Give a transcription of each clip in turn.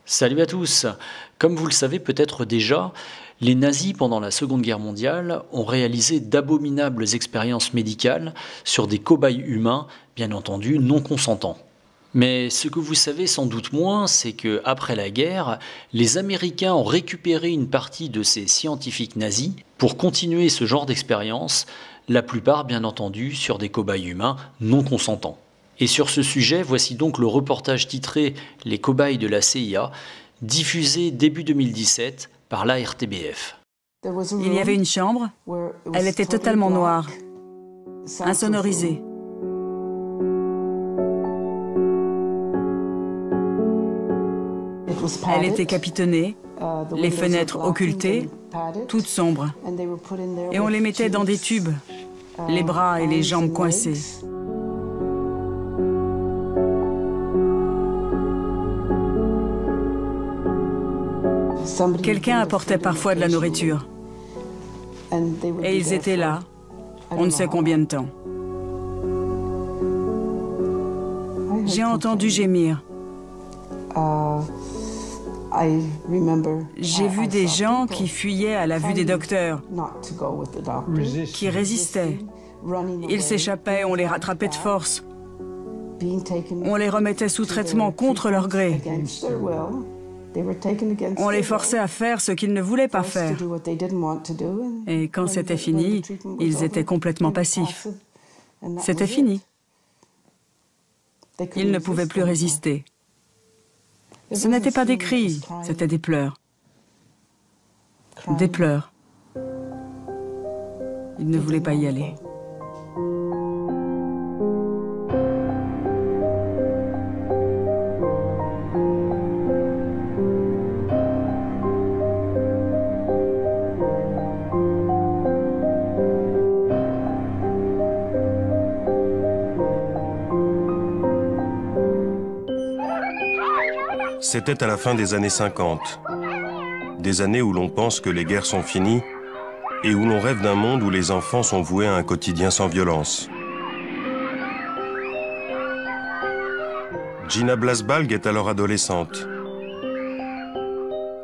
Salut à tous. Comme vous le savez peut-être déjà, les nazis pendant la Seconde Guerre mondiale ont réalisé d'abominables expériences médicales sur des cobayes humains, bien entendu non consentants. Mais ce que vous savez sans doute moins, c'est que après la guerre, les Américains ont récupéré une partie de ces scientifiques nazis pour continuer ce genre d'expérience, la plupart bien entendu sur des cobayes humains non consentants. Et sur ce sujet, voici donc le reportage titré Les cobayes de la CIA, diffusé début 2017 par la RTBF. Il y avait une chambre, elle était totalement noire, insonorisée. Elle était capitonnée, les fenêtres occultées, toutes sombres. Et on les mettait dans des tubes, les bras et les jambes coincés. Quelqu'un apportait parfois de la nourriture. Et ils étaient là, on ne sait combien de temps. J'ai entendu gémir. J'ai vu des gens qui fuyaient à la vue des docteurs, qui résistaient. Ils s'échappaient, on les rattrapait de force. On les remettait sous traitement contre leur gré. On les forçait à faire ce qu'ils ne voulaient pas faire. Et quand c'était fini, ils étaient complètement passifs. C'était fini. Ils ne pouvaient plus résister. Ce n'étaient pas des cris, c'était des pleurs. Des pleurs. Ils ne voulaient pas y aller. C'était à la fin des années 50, des années où l'on pense que les guerres sont finies et où l'on rêve d'un monde où les enfants sont voués à un quotidien sans violence. Gina Blasbalg est alors adolescente.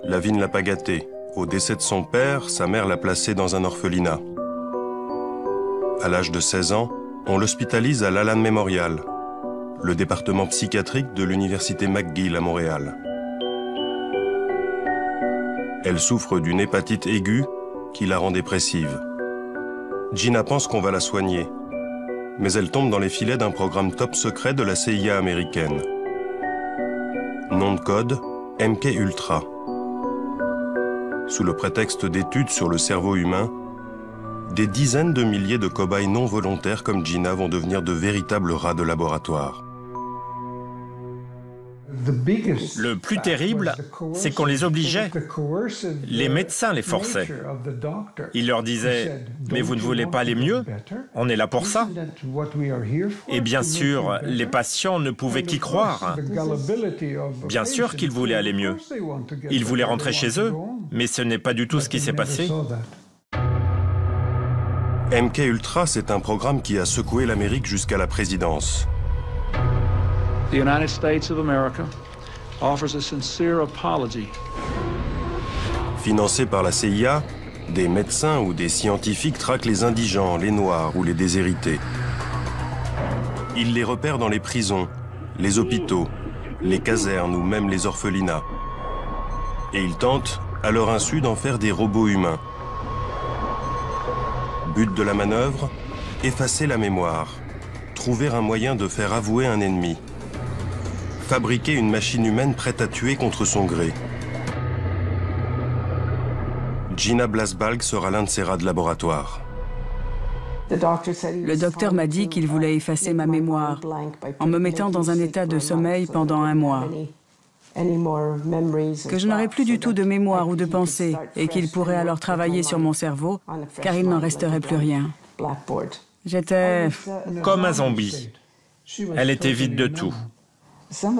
La vie ne l'a pas gâtée. Au décès de son père, sa mère l'a placée dans un orphelinat. À l'âge de 16 ans, on l'hospitalise à l'Allan Memorial, le département psychiatrique de l'université McGill à Montréal. Elle souffre d'une hépatite aiguë qui la rend dépressive. Gina pense qu'on va la soigner, mais elle tombe dans les filets d'un programme top secret de la CIA américaine. Nom de code, MK Ultra. Sous le prétexte d'études sur le cerveau humain, des dizaines de milliers de cobayes non volontaires comme Gina vont devenir de véritables rats de laboratoire. Le plus terrible, c'est qu'on les obligeait. Les médecins les forçaient. Ils leur disaient « Mais vous ne voulez pas aller mieux? On est là pour ça. » Et bien sûr, les patients ne pouvaient qu'y croire. Bien sûr qu'ils voulaient aller mieux. Ils voulaient rentrer chez eux, mais ce n'est pas du tout ce qui s'est passé. MK Ultra, c'est un programme qui a secoué l'Amérique jusqu'à la présidence. The United States of America offers a sincere apology. Financé par la CIA, des médecins ou des scientifiques traquent les indigents, les noirs ou les déshérités. Ils les repèrent dans les prisons, les hôpitaux, les casernes ou même les orphelinats. Et ils tentent, à leur insu, d'en faire des robots humains. But de la manœuvre, effacer la mémoire, trouver un moyen de faire avouer un ennemi. Fabriquer une machine humaine prête à tuer contre son gré. Gina Blasbalg sera l'un de ces rats de laboratoire. Le docteur m'a dit qu'il voulait effacer ma mémoire en me mettant dans un état de sommeil pendant 1 mois. Que je n'aurais plus du tout de mémoire ou de pensée et qu'il pourrait alors travailler sur mon cerveau car il n'en resterait plus rien. J'étais Comme un zombie. Elle était vide de tout. On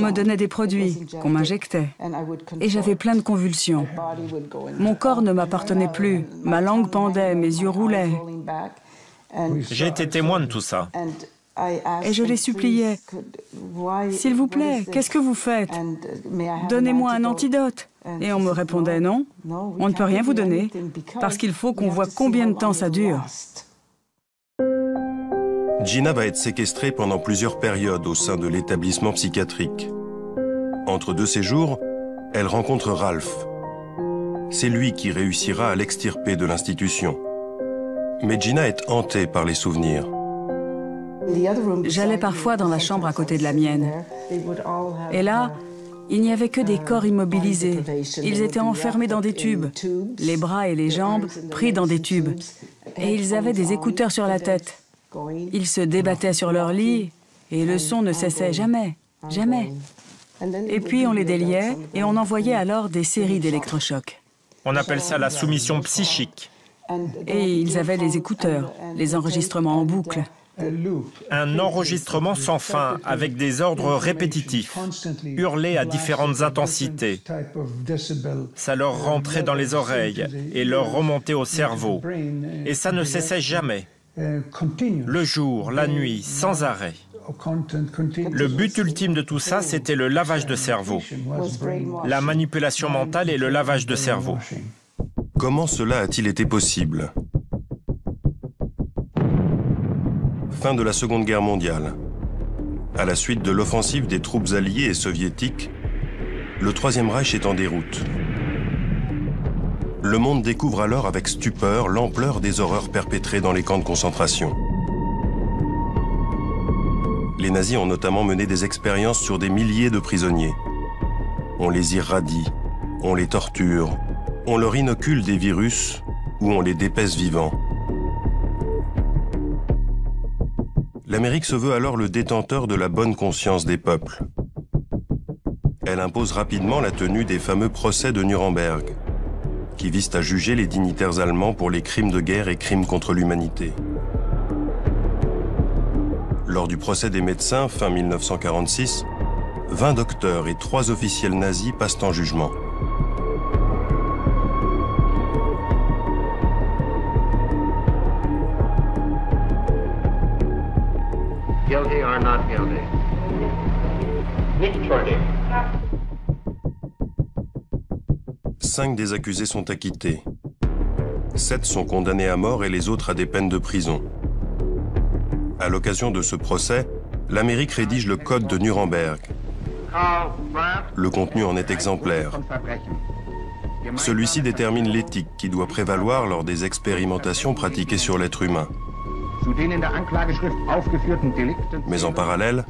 me donnait des produits qu'on m'injectait et j'avais plein de convulsions. Mon corps ne m'appartenait plus, ma langue pendait, mes yeux roulaient. J'ai été témoin de tout ça. Et je les suppliais, « S'il vous plaît, qu'est-ce que vous faites? Donnez-moi un antidote. » Et on me répondait, « Non, on ne peut rien vous donner, parce qu'il faut qu'on voit combien de temps ça dure. » Gina va être séquestrée pendant plusieurs périodes au sein de l'établissement psychiatrique. Entre deux séjours, elle rencontre Ralph. C'est lui qui réussira à l'extirper de l'institution. Mais Gina est hantée par les souvenirs. J'allais parfois dans la chambre à côté de la mienne. Et là, il n'y avait que des corps immobilisés. Ils étaient enfermés dans des tubes, les bras et les jambes pris dans des tubes. Et ils avaient des écouteurs sur la tête. Ils se débattaient sur leur lit et le son ne cessait jamais, jamais. Et puis on les déliait et on envoyait alors des séries d'électrochocs. On appelle ça la soumission psychique. Et ils avaient des écouteurs, les enregistrements en boucle. Un enregistrement sans fin, avec des ordres répétitifs, hurlés à différentes intensités. Ça leur rentrait dans les oreilles et leur remontait au cerveau. Et ça ne cessait jamais. Le jour, la nuit, sans arrêt. Le but ultime de tout ça, c'était le lavage de cerveau. La manipulation mentale et le lavage de cerveau. Comment cela a-t-il été possible? Fin de la Seconde Guerre mondiale. À la suite de l'offensive des troupes alliées et soviétiques, le Troisième Reich est en déroute. Le monde découvre alors avec stupeur l'ampleur des horreurs perpétrées dans les camps de concentration. Les nazis ont notamment mené des expériences sur des milliers de prisonniers. On les irradie, on les torture, on leur inocule des virus ou on les dépèce vivants. L'Amérique se veut alors le détenteur de la bonne conscience des peuples. Elle impose rapidement la tenue des fameux procès de Nuremberg, qui visent à juger les dignitaires allemands pour les crimes de guerre et crimes contre l'humanité. Lors du procès des médecins, fin 1946, 20 docteurs et 3 officiels nazis passent en jugement. Guilty or not guilty? Nicht schuldig. 5 des accusés sont acquittés. 7 sont condamnés à mort et les autres à des peines de prison. À l'occasion de ce procès, l'Amérique rédige le Code de Nuremberg. Le contenu en est exemplaire. Celui-ci détermine l'éthique qui doit prévaloir lors des expérimentations pratiquées sur l'être humain. Mais en parallèle,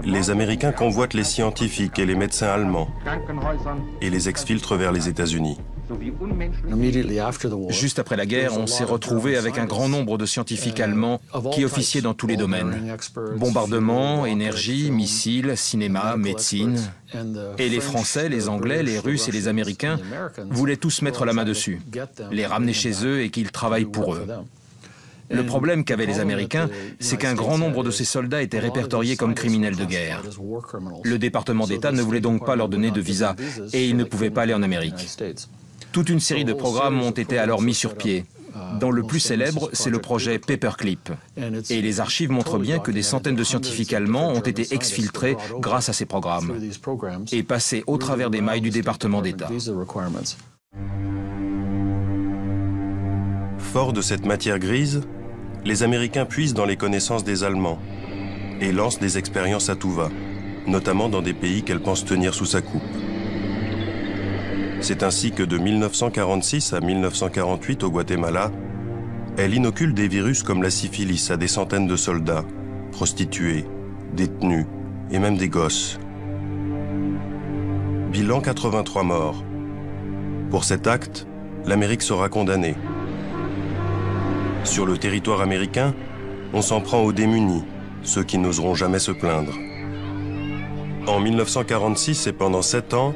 les Américains convoitent les scientifiques et les médecins allemands et les exfiltrent vers les États-Unis. Juste après la guerre, on s'est retrouvé avec un grand nombre de scientifiques allemands qui officiaient dans tous les domaines. Bombardement, énergie, missiles, cinéma, médecine. Et les Français, les Anglais, les Russes et les Américains voulaient tous mettre la main dessus, les ramener chez eux et qu'ils travaillent pour eux. Le problème qu'avaient les Américains, c'est qu'un grand nombre de ces soldats étaient répertoriés comme criminels de guerre. Le département d'État ne voulait donc pas leur donner de visa et ils ne pouvaient pas aller en Amérique. Toute une série de programmes ont été alors mis sur pied. Dont le plus célèbre, c'est le projet Paperclip. Et les archives montrent bien que des centaines de scientifiques allemands ont été exfiltrés grâce à ces programmes et passés au travers des mailles du département d'État. Forts de cette matière grise, les Américains puisent dans les connaissances des Allemands et lancent des expériences à tout va, notamment dans des pays qu'elle pense tenir sous sa coupe. C'est ainsi que de 1946 à 1948 au Guatemala, elle inocule des virus comme la syphilis à des centaines de soldats, prostituées, détenus et même des gosses. Bilan 83 morts. Pour cet acte, l'Amérique sera condamnée. Sur le territoire américain, on s'en prend aux démunis, ceux qui n'oseront jamais se plaindre. En 1946 et pendant 7 ans,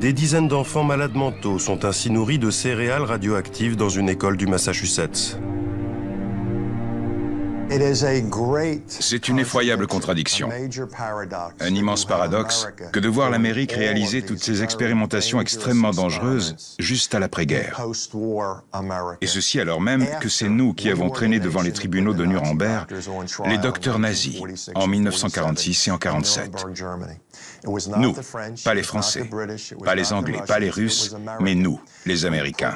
des dizaines d'enfants malades mentaux sont ainsi nourris de céréales radioactives dans une école du Massachusetts. C'est une effroyable contradiction, un immense paradoxe que de voir l'Amérique réaliser toutes ces expérimentations extrêmement dangereuses juste à l'après-guerre. Et ceci alors même que c'est nous qui avons traîné devant les tribunaux de Nuremberg les docteurs nazis en 1946 et en 1947. Nous, pas les Français, pas les Anglais, pas les Russes, mais nous, les Américains.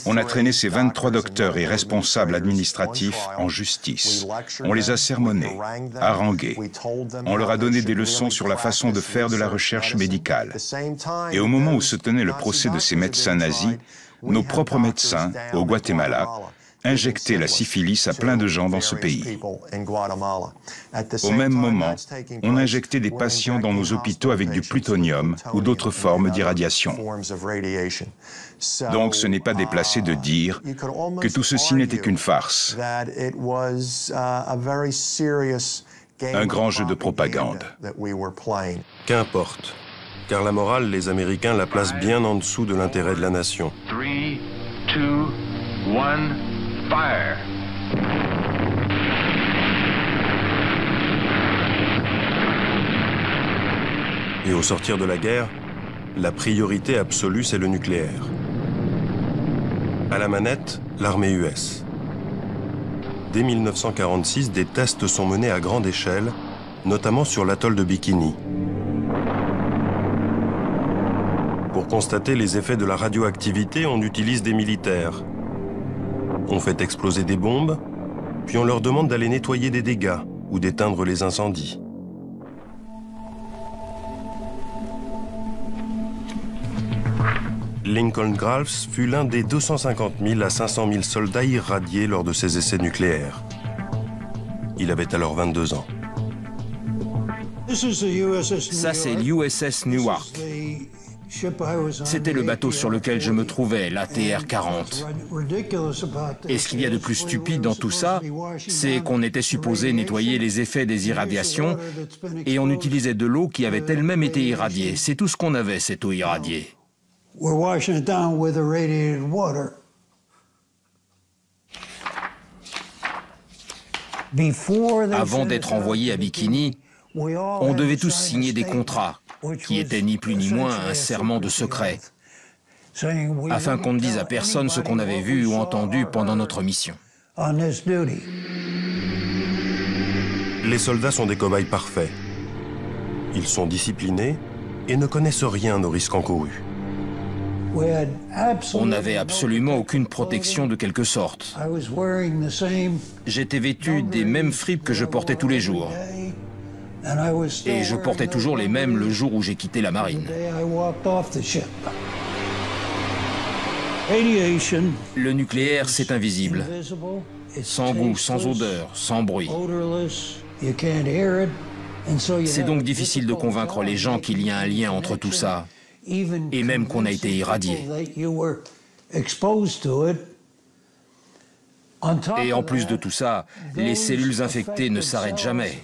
On a traîné ces 23 docteurs et responsables administratifs en justice. On les a sermonnés, harangués. On leur a donné des leçons sur la façon de faire de la recherche médicale. Et au moment où se tenait le procès de ces médecins nazis, nos propres médecins, au Guatemala, injectaient la syphilis à plein de gens dans ce pays. Au même moment, on injectait des patients dans nos hôpitaux avec du plutonium ou d'autres formes d'irradiation. Donc ce n'est pas déplacé de dire que tout ceci n'était qu'une farce, un grand jeu de propagande. Qu'importe, car la morale, les Américains la placent bien en dessous de l'intérêt de la nation. 3, 2, 1... Fire. Et au sortir de la guerre, la priorité absolue, c'est le nucléaire. À la manette, l'armée US. Dès 1946, des tests sont menés à grande échelle, notamment sur l'atoll de Bikini. Pour constater les effets de la radioactivité, on utilise des militaires. On fait exploser des bombes, puis on leur demande d'aller nettoyer des dégâts ou d'éteindre les incendies. Lincoln Groves fut l'un des 250 000 à 500 000 soldats irradiés lors de ces essais nucléaires. Il avait alors 22 ans. Ça, c'est l'USS Newark. C'était le bateau sur lequel je me trouvais, l'ATR-40. Et ce qu'il y a de plus stupide dans tout ça, c'est qu'on était supposé nettoyer les effets des irradiations et on utilisait de l'eau qui avait elle-même été irradiée. C'est tout ce qu'on avait, cette eau irradiée. Avant d'être envoyé à Bikini, on devait tous signer des contrats, qui étaient ni plus ni moins un serment de secret, afin qu'on ne dise à personne ce qu'on avait vu ou entendu pendant notre mission. Les soldats sont des cobayes parfaits. Ils sont disciplinés et ne connaissent rien aux risques encourus. On n'avait absolument aucune protection de quelque sorte. J'étais vêtu des mêmes fripes que je portais tous les jours. Et je portais toujours les mêmes le jour où j'ai quitté la marine. Le nucléaire, c'est invisible. Sans goût, sans odeur, sans bruit. C'est donc difficile de convaincre les gens qu'il y a un lien entre tout ça, et même qu'on a été irradié. Et en plus de tout ça, les cellules infectées ne s'arrêtent jamais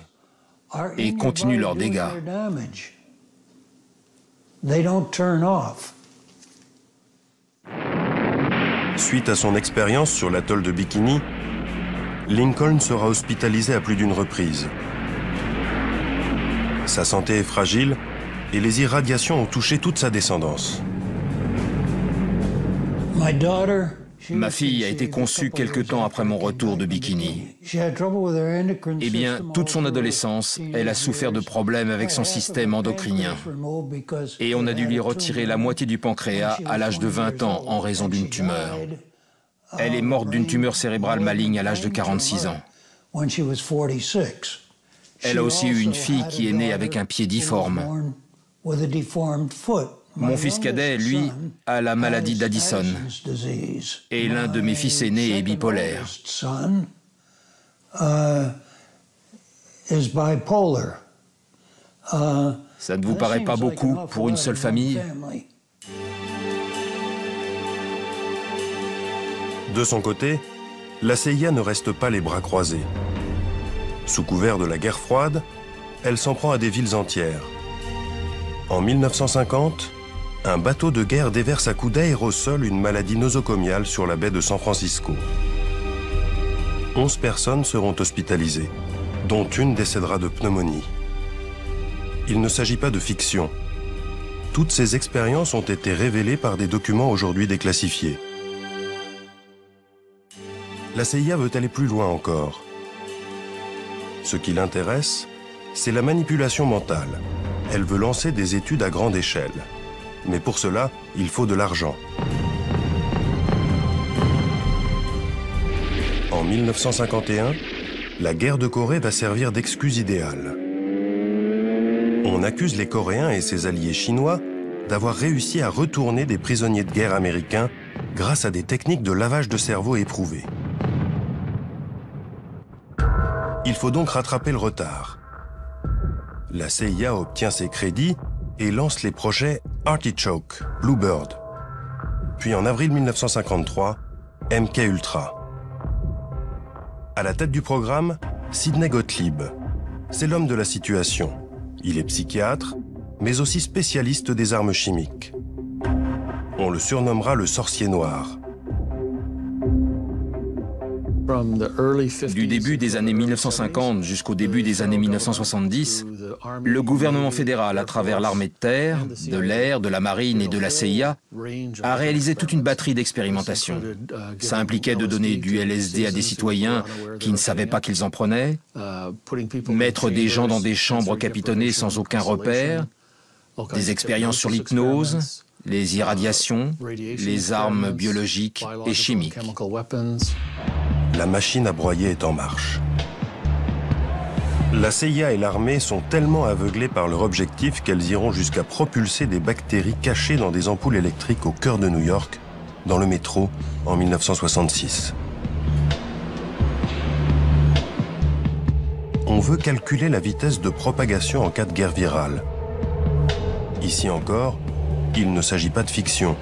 et continuent leurs dégâts. Suite à son expérience sur l'atoll de Bikini, Lincoln sera hospitalisé à plus d'une reprise. Sa santé est fragile et les irradiations ont touché toute sa descendance. Ma fille a été conçue quelque temps après mon retour de Bikini. Eh bien, toute son adolescence, elle a souffert de problèmes avec son système endocrinien. Et on a dû lui retirer la moitié du pancréas à l'âge de 20 ans en raison d'une tumeur. Elle est morte d'une tumeur cérébrale maligne à l'âge de 46 ans. Elle a aussi eu une fille qui est née avec un pied difforme. Mon fils cadet, lui, a la maladie d'Addison. Et l'un de mes fils aînés est bipolaire. Ça ne vous paraît pas beaucoup pour une seule famille ? De son côté, la CIA ne reste pas les bras croisés. Sous couvert de la guerre froide, elle s'en prend à des villes entières. En 1950, un bateau de guerre déverse à coups d'aérosol une maladie nosocomiale sur la baie de San Francisco. 11 personnes seront hospitalisées, dont une décédera de pneumonie. Il ne s'agit pas de fiction. Toutes ces expériences ont été révélées par des documents aujourd'hui déclassifiés. La CIA veut aller plus loin encore. Ce qui l'intéresse, c'est la manipulation mentale. Elle veut lancer des études à grande échelle. Mais pour cela, il faut de l'argent. En 1951, la guerre de Corée va servir d'excuse idéale. On accuse les Coréens et ses alliés chinois d'avoir réussi à retourner des prisonniers de guerre américains grâce à des techniques de lavage de cerveau éprouvées. Il faut donc rattraper le retard. La CIA obtient ses crédits et lance les projets Artichoke, Bluebird. Puis en avril 1953, MK Ultra. À la tête du programme, Sidney Gottlieb. C'est l'homme de la situation. Il est psychiatre, mais aussi spécialiste des armes chimiques. On le surnommera le sorcier noir. Du début des années 1950 jusqu'au début des années 1970, le gouvernement fédéral, à travers l'armée de terre, de l'air, de la marine et de la CIA, a réalisé toute une batterie d'expérimentations. Ça impliquait de donner du LSD à des citoyens qui ne savaient pas qu'ils en prenaient, mettre des gens dans des chambres capitonnées sans aucun repère, des expériences sur l'hypnose, les irradiations, les armes biologiques et chimiques. La machine à broyer est en marche. La CIA et l'armée sont tellement aveuglées par leur objectif qu'elles iront jusqu'à propulser des bactéries cachées dans des ampoules électriques au cœur de New York, dans le métro, en 1966. On veut calculer la vitesse de propagation en cas de guerre virale. Ici encore, il ne s'agit pas de fiction.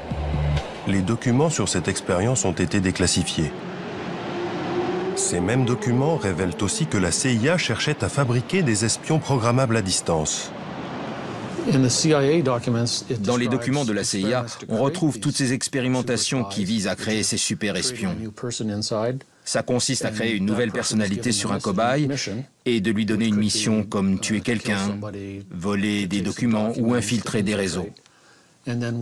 Les documents sur cette expérience ont été déclassifiés. Ces mêmes documents révèlent aussi que la CIA cherchait à fabriquer des espions programmables à distance. Dans les documents de la CIA, on retrouve toutes ces expérimentations qui visent à créer ces super espions. Ça consiste à créer une nouvelle personnalité sur un cobaye et de lui donner une mission comme tuer quelqu'un, voler des documents ou infiltrer des réseaux.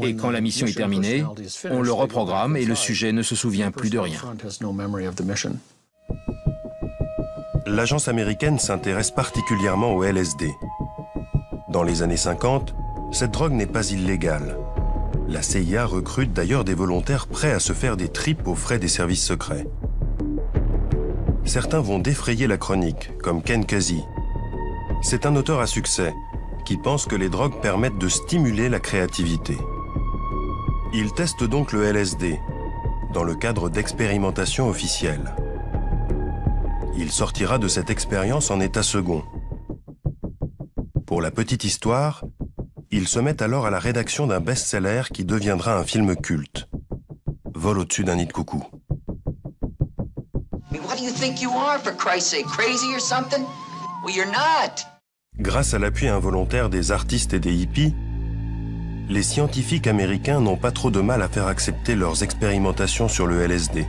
Et quand la mission est terminée, on le reprogramme et le sujet ne se souvient plus de rien. L'agence américaine s'intéresse particulièrement au LSD. Dans les années 50, cette drogue n'est pas illégale. La CIA recrute d'ailleurs des volontaires prêts à se faire des tripes aux frais des services secrets. Certains vont défrayer la chronique, comme Ken Kesey. C'est un auteur à succès qui pense que les drogues permettent de stimuler la créativité. Il teste donc le LSD, dans le cadre d'expérimentations officielles. Il sortira de cette expérience en état second. Pour la petite histoire, il se met alors à la rédaction d'un best-seller qui deviendra un film culte. Vol au-dessus d'un nid de coucou. Grâce à l'appui involontaire des artistes et des hippies, les scientifiques américains n'ont pas trop de mal à faire accepter leurs expérimentations sur le LSD.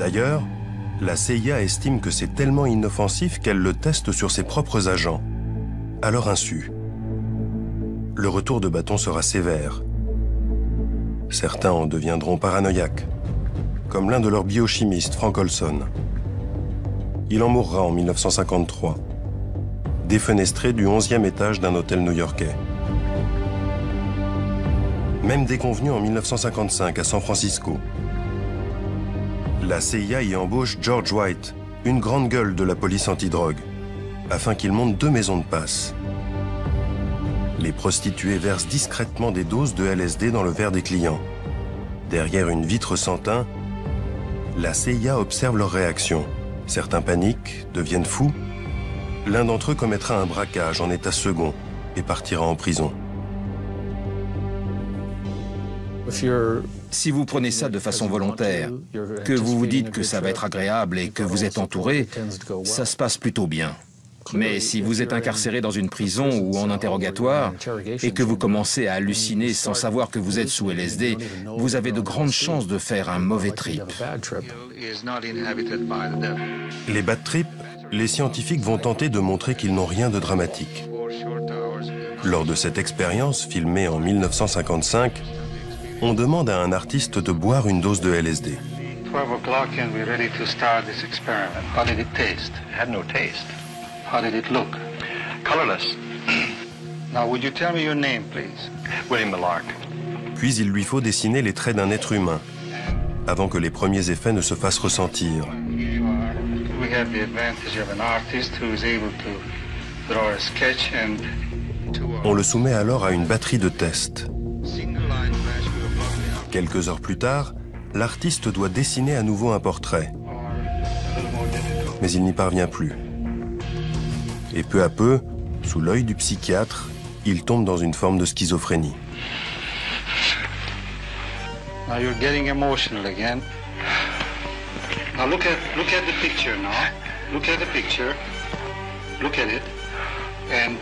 D'ailleurs, la CIA estime que c'est tellement inoffensif qu'elle le teste sur ses propres agents, à leur insu. Le retour de bâton sera sévère. Certains en deviendront paranoïaques, comme l'un de leurs biochimistes, Frank Olson. Il en mourra en 1953, défenestré du 11e étage d'un hôtel new-yorkais. Même déconvenu en 1955 à San Francisco. La CIA y embauche George White, une grande gueule de la police antidrogue, afin qu'il monte 2 maisons de passe. Les prostituées versent discrètement des doses de LSD dans le verre des clients. Derrière une vitre sans teint, la CIA observe leurs réactions. Certains paniquent, deviennent fous. L'un d'entre eux commettra un braquage en état second et partira en prison. Si vous prenez ça de façon volontaire, que vous vous dites que ça va être agréable et que vous êtes entouré, ça se passe plutôt bien. Mais si vous êtes incarcéré dans une prison ou en interrogatoire et que vous commencez à halluciner sans savoir que vous êtes sous LSD, vous avez de grandes chances de faire un mauvais trip. Les bad trips, les scientifiques vont tenter de montrer qu'ils n'ont rien de dramatique. Lors de cette expérience, filmée en 1955, on demande à un artiste de boire une dose de LSD. 12 o'clock and we're ready to start this experiment. How did it taste? It had no taste. How did it look? Colorless. Now, would you tell me your name, please? William Millark. Puis il lui faut dessiner les traits d'un être humain, avant que les premiers effets ne se fassent ressentir. We have the advantage of an artist who is able to draw a sketch and On le soumet alors à une batterie de tests. Quelques heures plus tard, l'artiste doit dessiner à nouveau un portrait. Mais il n'y parvient plus. Et peu à peu, sous l'œil du psychiatre, il tombe dans une forme de schizophrénie. Now you're getting emotional again. Now look at the picture now. Look at the picture. Look at it. And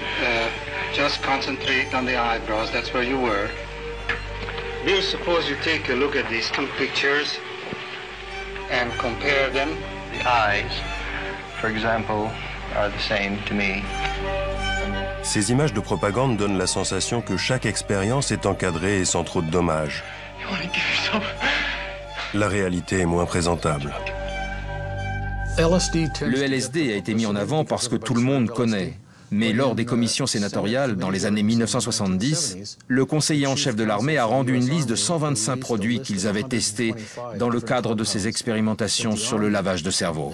just concentrate on the eyebrows. That's where you were. Do you suppose you take a look at these two pictures and compare them? The eyes, for example, are the same to me. Ces images de propagande donnent la sensation que chaque expérience est encadrée et sans trop de dommages. La réalité est moins présentable. Le LSD a été mis en avant parce que tout le monde connaît. Mais lors des commissions sénatoriales, dans les années 1970, le conseiller en chef de l'armée a rendu une liste de 125 produits qu'ils avaient testés dans le cadre de ces expérimentations sur le lavage de cerveau.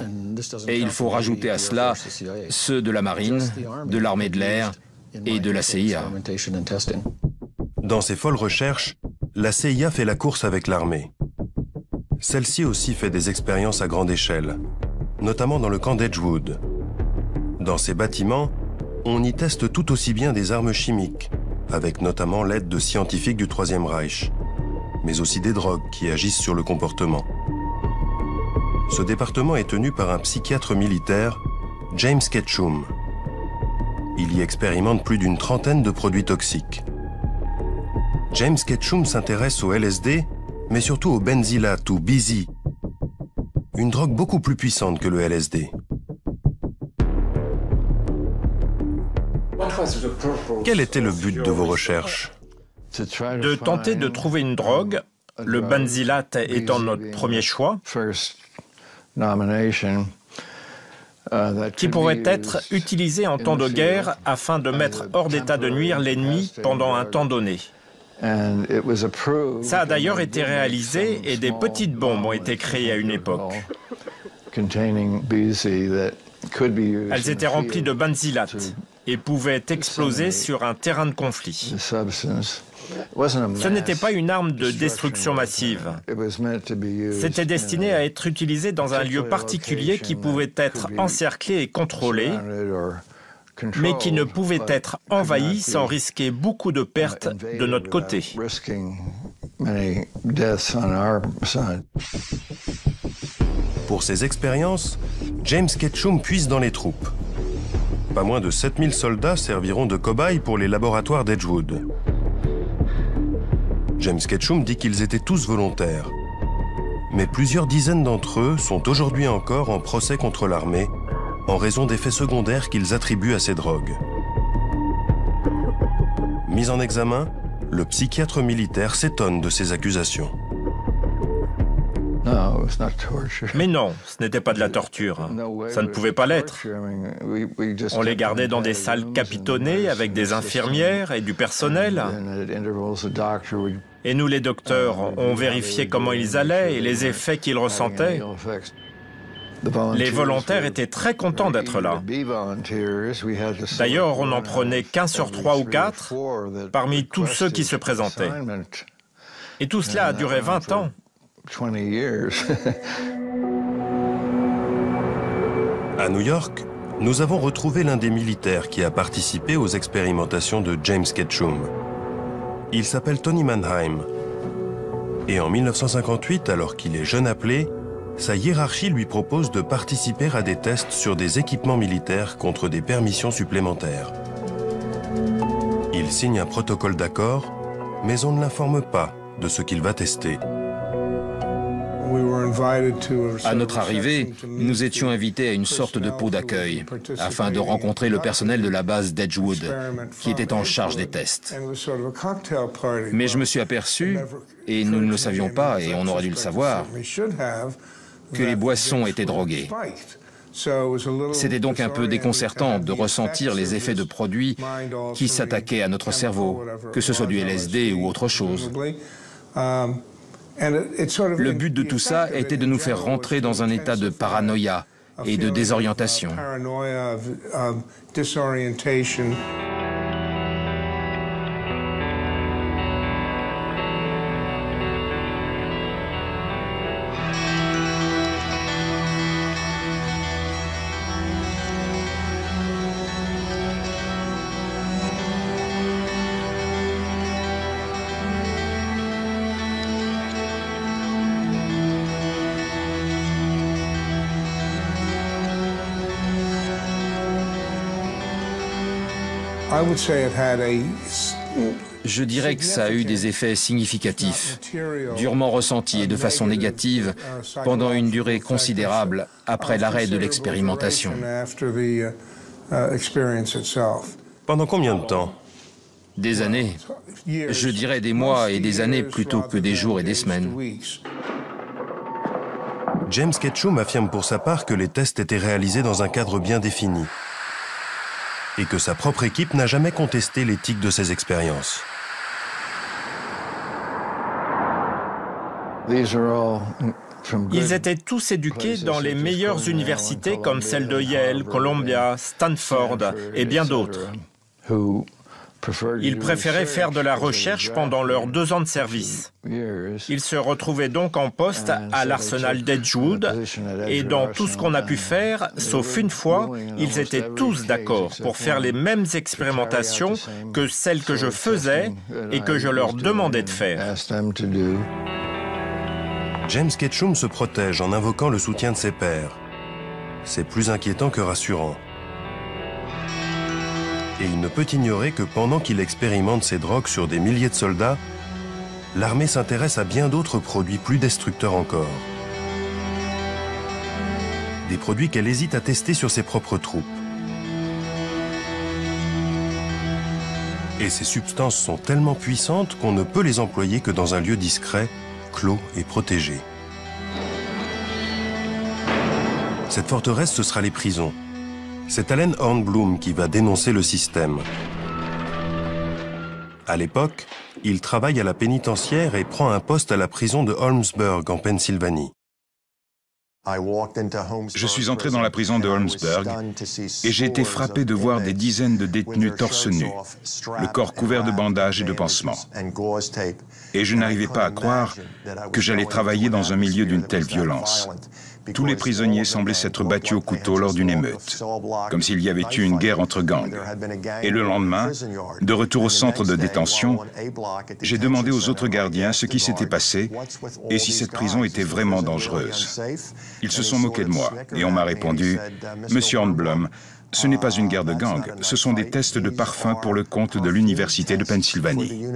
Et il faut rajouter à cela ceux de la marine, de l'armée de l'air et de la CIA. Dans ses folles recherches, la CIA fait la course avec l'armée. Celle-ci aussi fait des expériences à grande échelle, notamment dans le camp d'Edgewood. Dans ces bâtiments, on y teste tout aussi bien des armes chimiques, avec notamment l'aide de scientifiques du Troisième Reich, mais aussi des drogues qui agissent sur le comportement. Ce département est tenu par un psychiatre militaire, James Ketchum. Il y expérimente plus d'une trentaine de produits toxiques. James Ketchum s'intéresse au LSD, mais surtout au benzylate ou BZ, une drogue beaucoup plus puissante que le LSD. Quel était le but de vos recherches? De tenter de trouver une drogue, le benzylate étant notre premier choix, qui pourrait être utilisé en temps de guerre afin de mettre hors d'état de nuire l'ennemi pendant un temps donné. Ça a d'ailleurs été réalisé et des petites bombes ont été créées à une époque. Elles étaient remplies de benzylate et pouvaient exploser sur un terrain de conflit. Ce n'était pas une arme de destruction massive. C'était destiné à être utilisé dans un lieu particulier qui pouvait être encerclé et contrôlé, mais qui ne pouvait être envahi sans risquer beaucoup de pertes de notre côté. Pour ces expériences, James Ketchum puise dans les troupes. Pas moins de 7000 soldats serviront de cobayes pour les laboratoires d'Edgewood. James Ketchum dit qu'ils étaient tous volontaires. Mais plusieurs dizaines d'entre eux sont aujourd'hui encore en procès contre l'armée en raison d'effets secondaires qu'ils attribuent à ces drogues. Mis en examen, le psychiatre militaire s'étonne de ces accusations. Mais non, ce n'était pas de la torture. Ça ne pouvait pas l'être. On les gardait dans des salles capitonnées avec des infirmières et du personnel. Et nous, les docteurs, on vérifiait comment ils allaient et les effets qu'ils ressentaient. Les volontaires étaient très contents d'être là. D'ailleurs, on n'en prenait qu'un sur 3 ou 4 parmi tous ceux qui se présentaient. Et tout cela a duré 20 ans. À New York, nous avons retrouvé l'un des militaires qui a participé aux expérimentations de James Ketchum. Il s'appelle Tony Mannheim. Et en 1958, alors qu'il est jeune appelé, sa hiérarchie lui propose de participer à des tests sur des équipements militaires contre des permissions supplémentaires. Il signe un protocole d'accord, mais on ne l'informe pas de ce qu'il va tester. À notre arrivée, nous étions invités à une sorte de pot d'accueil afin de rencontrer le personnel de la base d'Edgewood qui était en charge des tests. Mais je me suis aperçu, et nous ne le savions pas et on aurait dû le savoir, que les boissons étaient droguées. C'était donc un peu déconcertant de ressentir les effets de produits qui s'attaquaient à notre cerveau, que ce soit du LSD ou autre chose. Le but de tout ça était de nous faire rentrer dans un état de paranoïa et de désorientation. Je dirais que ça a eu des effets significatifs, durement ressentis et de façon négative pendant une durée considérable après l'arrêt de l'expérimentation. Pendant combien de temps? Des années. Je dirais des mois et des années plutôt que des jours et des semaines. James Ketchum affirme pour sa part que les tests étaient réalisés dans un cadre bien défini et que sa propre équipe n'a jamais contesté l'éthique de ces expériences. Ils étaient tous éduqués dans les meilleures universités comme celle de Yale, Columbia, Stanford et bien d'autres. Ils préféraient faire de la recherche pendant leurs 2 ans de service. Ils se retrouvaient donc en poste à l'arsenal d'Edgewood et dans tout ce qu'on a pu faire, sauf une fois, ils étaient tous d'accord pour faire les mêmes expérimentations que celles que je faisais et que je leur demandais de faire. James Ketchum se protège en invoquant le soutien de ses pairs. C'est plus inquiétant que rassurant. Et il ne peut ignorer que pendant qu'il expérimente ces drogues sur des milliers de soldats, l'armée s'intéresse à bien d'autres produits plus destructeurs encore. Des produits qu'elle hésite à tester sur ses propres troupes. Et ces substances sont tellement puissantes qu'on ne peut les employer que dans un lieu discret, clos et protégé. Cette forteresse, ce sera les prisons. C'est Allen Hornblum qui va dénoncer le système. À l'époque, il travaille à la pénitentiaire et prend un poste à la prison de Holmesburg, en Pennsylvanie. Je suis entré dans la prison de Holmesburg et j'ai été frappé de voir des dizaines de détenus torse nu, le corps couvert de bandages et de pansements. Et je n'arrivais pas à croire que j'allais travailler dans un milieu d'une telle violence. Tous les prisonniers semblaient s'être battus au couteau lors d'une émeute, comme s'il y avait eu une guerre entre gangs. Et le lendemain, de retour au centre de détention, j'ai demandé aux autres gardiens ce qui s'était passé et si cette prison était vraiment dangereuse. Ils se sont moqués de moi et on m'a répondu « Monsieur Hornblum, ce n'est pas une guerre de gangs, ce sont des tests de parfum pour le compte de l'Université de Pennsylvanie. »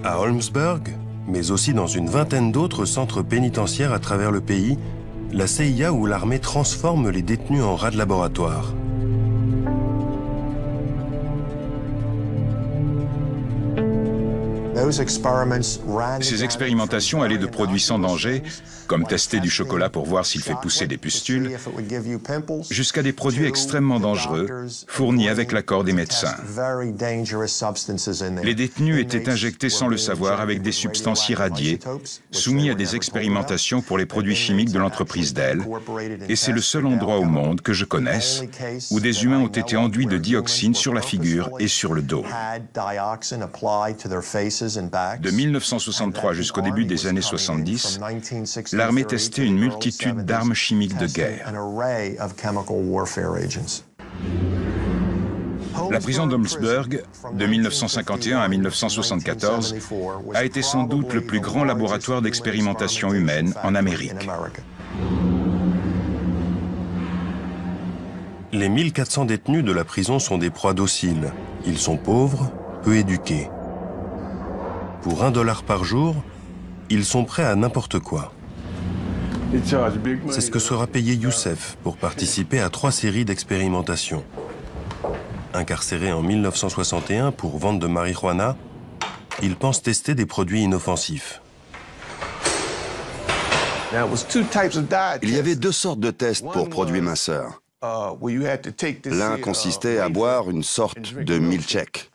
À Holmesburg, mais aussi dans une vingtaine d'autres centres pénitentiaires à travers le pays, la CIA ou l'armée transforme les détenus en rats de laboratoire. Ces expérimentations allaient de produits sans danger, comme tester du chocolat pour voir s'il fait pousser des pustules, jusqu'à des produits extrêmement dangereux, fournis avec l'accord des médecins. Les détenus étaient injectés sans le savoir avec des substances irradiées, soumis à des expérimentations pour les produits chimiques de l'entreprise Dell, et c'est le seul endroit au monde que je connaisse où des humains ont été enduits de dioxine sur la figure et sur le dos. De 1963 jusqu'au début des années 70, l'armée testait une multitude d'armes chimiques de guerre. La prison d'Holmesburg, de 1951 à 1974, a été sans doute le plus grand laboratoire d'expérimentation humaine en Amérique. Les 1400 détenus de la prison sont des proies dociles. Ils sont pauvres, peu éduqués. Pour $1 par jour, ils sont prêts à n'importe quoi. C'est ce que sera payé Youssef pour participer à 3 séries d'expérimentation. Incarcéré en 1961 pour vente de marijuana, il pense tester des produits inoffensifs. Il y avait 2 sortes de tests pour produits minceurs. L'un consistait à boire une sorte de milkshake.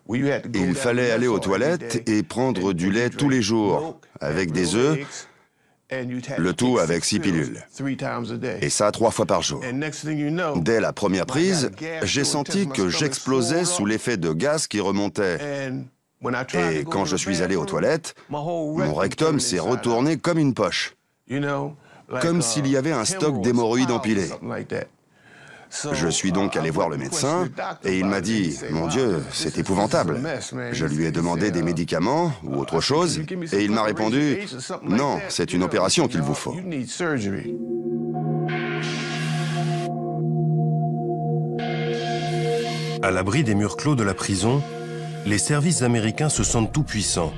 Il fallait aller aux toilettes et prendre du lait tous les jours, avec des œufs, le tout avec 6 pilules. Et ça 3 fois par jour. Dès la première prise, j'ai senti que j'explosais sous l'effet de gaz qui remontait. Et quand je suis allé aux toilettes, mon rectum s'est retourné comme une poche. Comme s'il y avait un stock d'hémorroïdes empilé. Je suis donc allé voir le médecin et il m'a dit « Mon Dieu, c'est épouvantable ». Je lui ai demandé des médicaments ou autre chose et il m'a répondu « Non, c'est une opération qu'il vous faut ». À l'abri des murs clos de la prison, les services américains se sentent tout-puissants.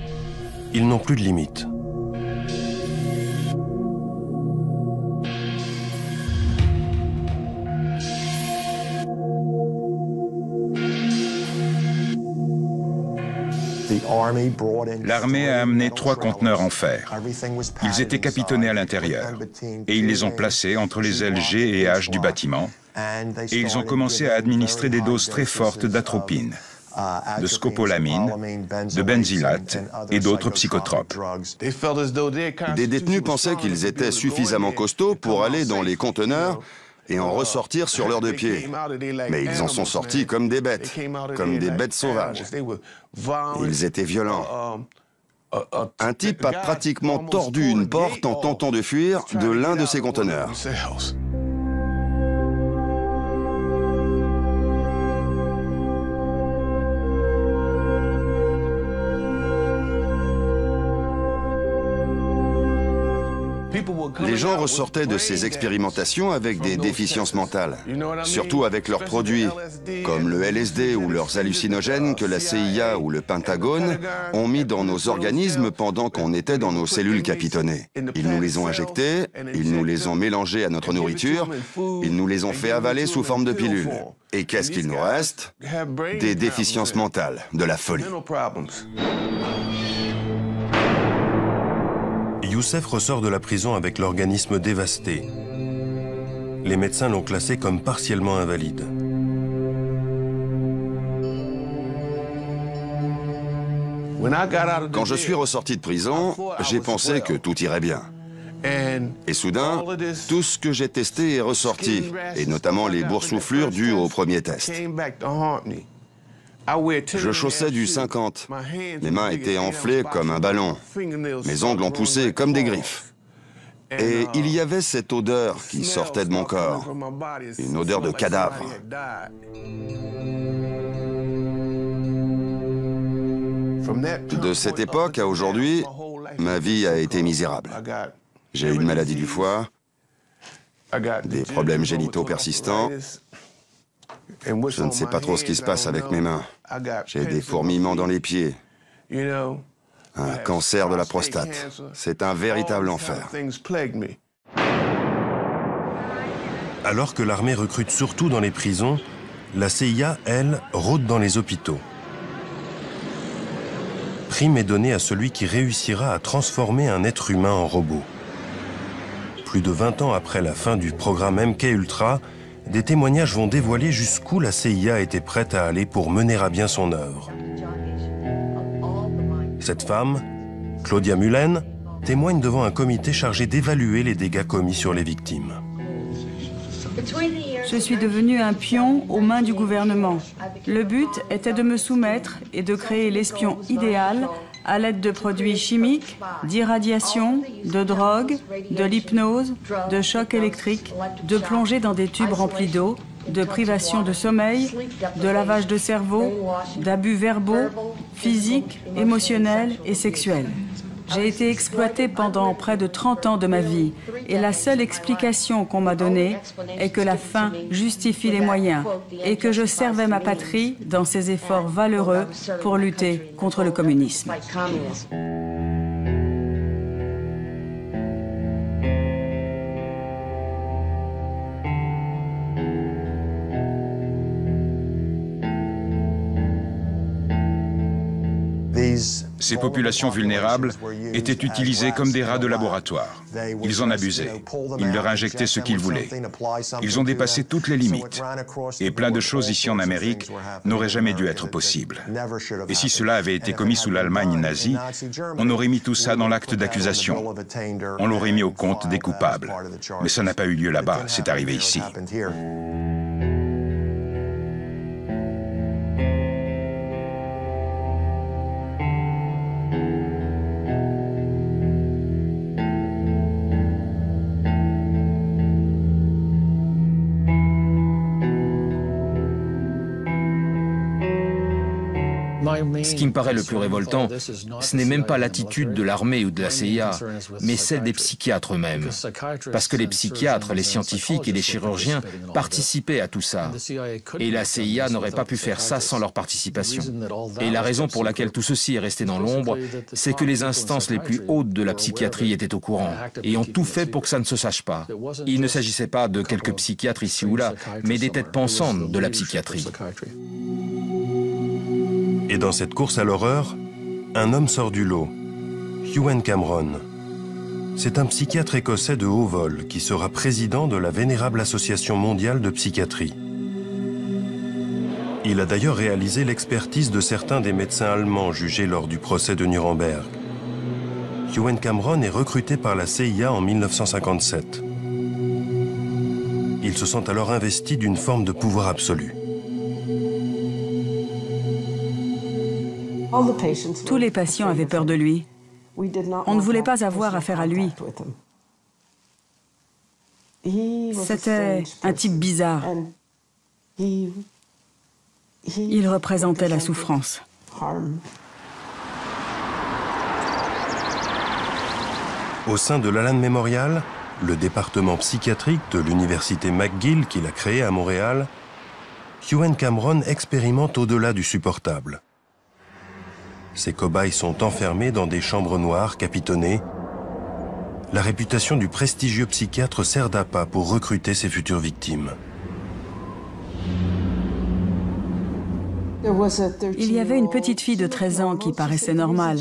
Ils n'ont plus de limites. L'armée a amené 3 conteneurs en fer. Ils étaient capitonnés à l'intérieur et ils les ont placés entre les ailes G et H du bâtiment et ils ont commencé à administrer des doses très fortes d'atropine, de scopolamine, de benzylate et d'autres psychotropes. Des détenus pensaient qu'ils étaient suffisamment costauds pour aller dans les conteneurs et en ressortir sur leurs 2 pieds. Mais ils en sont sortis comme des bêtes sauvages. Ils étaient violents. Un type a pratiquement tordu une porte en tentant de fuir de l'un de ces conteneurs. Les gens ressortaient de ces expérimentations avec des déficiences mentales, surtout avec leurs produits, comme le LSD ou leurs hallucinogènes que la CIA ou le Pentagone ont mis dans nos organismes pendant qu'on était dans nos cellules capitonnées. Ils nous les ont injectés, ils nous les ont mélangés à notre nourriture, ils nous les ont fait avaler sous forme de pilules. Et qu'est-ce qu'il nous reste? Des déficiences mentales, de la folie. Youssef ressort de la prison avec l'organisme dévasté. Les médecins l'ont classé comme partiellement invalide. Quand je suis ressorti de prison, j'ai pensé que tout irait bien. Et soudain, tout ce que j'ai testé est ressorti, et notamment les boursouflures dues au premier test. Je chaussais du 50. Mes mains étaient enflées comme un ballon. Mes ongles ont poussé comme des griffes. Et il y avait cette odeur qui sortait de mon corps. Une odeur de cadavre. De cette époque à aujourd'hui, ma vie a été misérable. J'ai une maladie du foie, des problèmes génitaux persistants. Je ne sais pas trop ce qui se passe avec mes mains. J'ai des fourmillements dans les pieds. Un cancer de la prostate. C'est un véritable enfer. Alors que l'armée recrute surtout dans les prisons, la CIA, elle, rôde dans les hôpitaux. Prime est donnée à celui qui réussira à transformer un être humain en robot. Plus de 20 ans après la fin du programme MK-Ultra, des témoignages vont dévoiler jusqu'où la CIA était prête à aller pour mener à bien son œuvre. Cette femme, Claudia Mullen, témoigne devant un comité chargé d'évaluer les dégâts commis sur les victimes. Je suis devenue un pion aux mains du gouvernement. Le but était de me soumettre et de créer l'espion idéal à l'aide de produits chimiques, d'irradiation, de drogue, de l'hypnose, de chocs électriques, de plonger dans des tubes remplis d'eau, de privation de sommeil, de lavage de cerveau, d'abus verbaux, physiques, émotionnels et sexuels. J'ai été exploitée pendant près de 30 ans de ma vie et la seule explication qu'on m'a donnée est que la fin justifie les moyens et que je servais ma patrie dans ses efforts valeureux pour lutter contre le communisme. Ces populations vulnérables étaient utilisées comme des rats de laboratoire. Ils en abusaient. Ils leur injectaient ce qu'ils voulaient. Ils ont dépassé toutes les limites. Et plein de choses ici en Amérique n'auraient jamais dû être possibles. Et si cela avait été commis sous l'Allemagne nazie, on aurait mis tout ça dans l'acte d'accusation. On l'aurait mis au compte des coupables. Mais ça n'a pas eu lieu là-bas, c'est arrivé ici. Ce qui me paraît le plus révoltant, ce n'est même pas l'attitude de l'armée ou de la CIA, mais celle des psychiatres eux-mêmes. Parce que les psychiatres, les scientifiques et les chirurgiens participaient à tout ça. Et la CIA n'aurait pas pu faire ça sans leur participation. Et la raison pour laquelle tout ceci est resté dans l'ombre, c'est que les instances les plus hautes de la psychiatrie étaient au courant et ont tout fait pour que ça ne se sache pas. Il ne s'agissait pas de quelques psychiatres ici ou là, mais des têtes pensantes de la psychiatrie. Et dans cette course à l'horreur, un homme sort du lot, Ewen Cameron. C'est un psychiatre écossais de haut vol qui sera président de la vénérable Association mondiale de psychiatrie. Il a d'ailleurs réalisé l'expertise de certains des médecins allemands jugés lors du procès de Nuremberg. Ewen Cameron est recruté par la CIA en 1957. Il se sent alors investi d'une forme de pouvoir absolu. Tous les patients avaient peur de lui. On ne voulait pas avoir affaire à lui. C'était un type bizarre. Il représentait la souffrance. Au sein de l'Allen Memorial, le département psychiatrique de l'université McGill qu'il a créé à Montréal, Ewen Cameron expérimente au-delà du supportable. Ces cobayes sont enfermés dans des chambres noires capitonnées. La réputation du prestigieux psychiatre sert d'appât pour recruter ses futures victimes. Il y avait une petite fille de 13 ans qui paraissait normale.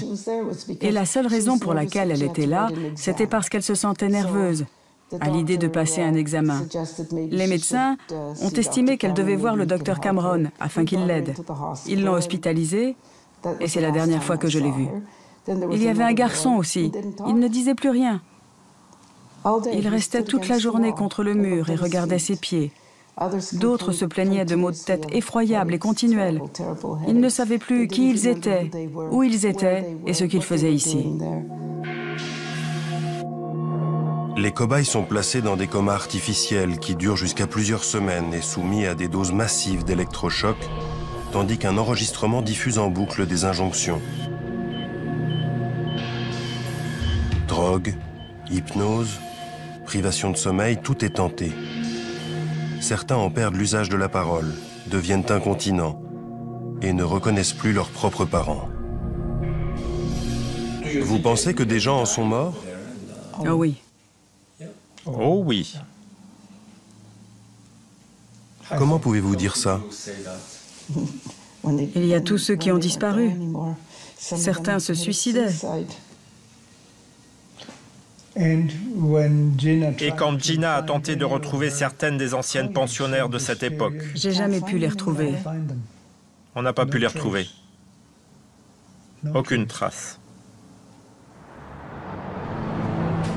Et la seule raison pour laquelle elle était là, c'était parce qu'elle se sentait nerveuse à l'idée de passer un examen. Les médecins ont estimé qu'elle devait voir le docteur Cameron afin qu'il l'aide. Ils l'ont hospitalisée. Et c'est la dernière fois que je l'ai vue. Il y avait un garçon aussi. Il ne disait plus rien. Il restait toute la journée contre le mur et regardait ses pieds. D'autres se plaignaient de maux de tête effroyables et continuels. Ils ne savaient plus qui ils étaient, où ils étaient et ce qu'ils faisaient ici. Les cobayes sont placés dans des comas artificiels qui durent jusqu'à plusieurs semaines et soumis à des doses massives d'électrochocs, tandis qu'un enregistrement diffuse en boucle des injonctions. Drogue, hypnose, privation de sommeil, tout est tenté. Certains en perdent l'usage de la parole, deviennent incontinents et ne reconnaissent plus leurs propres parents. Vous pensez que des gens en sont morts? Oh oui. Oh oui. Comment pouvez-vous dire ça? Il y a tous ceux qui ont disparu. Certains se suicidaient. Et quand Gina a tenté de retrouver certaines des anciennes pensionnaires de cette époque, j'ai jamais pu les retrouver. On n'a pas pu les retrouver. Aucune trace.